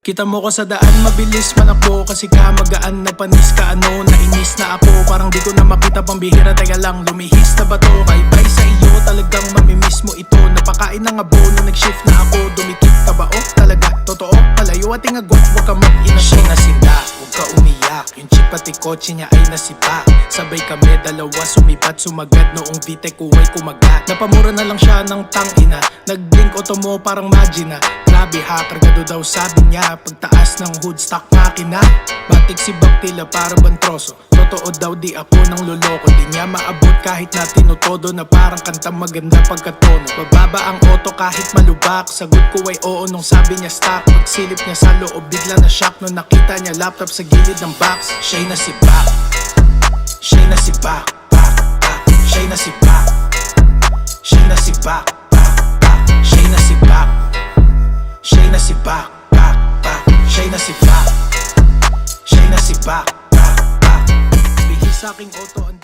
Kita mo ko sa daan, mabilis manakbo kasi magaan na panis ka ano. Nainis na ako, parang di ko na makita pambihira. Teka lang, lumihis na ba to? Bye-bye sa iyo, talagang mamimiss mo ito. Napakain ng abono, nag-shift na ako. Dumikit ka ba? Oh, talaga, totoo. Palayo at ingagwat, huwag ka mag-ina. Siya nasinda, huwag ka umiyak. Yung chip pati kotse niya ay nasipa. Sabay kami dalawa, sumipat, sumagad. Noong VTEC ko ay kumagat. Napamura na lang siya ng tangina. Nag-blink auto mo parang magina. Grabe ha, kargado daw sabi niya. Pagtaas ng hood stock makina. Batik si Baktila para bantroso. Totoo daw di ako nang loloko. Di niya maabot kahit na tinutodo. Na parang kanta maganda pagkatono. Bababa ang auto kahit malubak. Sagot ko ay oo nung sabi niya stop. Pagsilip niya sa loob bigla na shock. Nung nakita niya laptop sa gilid ng box. Siya'y nasipak. Siya'y nasipak. Siya'y nasipak. Siya'y nasipak. Siya'y nasipak. Siya'y nasipak. Siya'y nasipak. Siya'y nasipak. Bihis sa aking auto.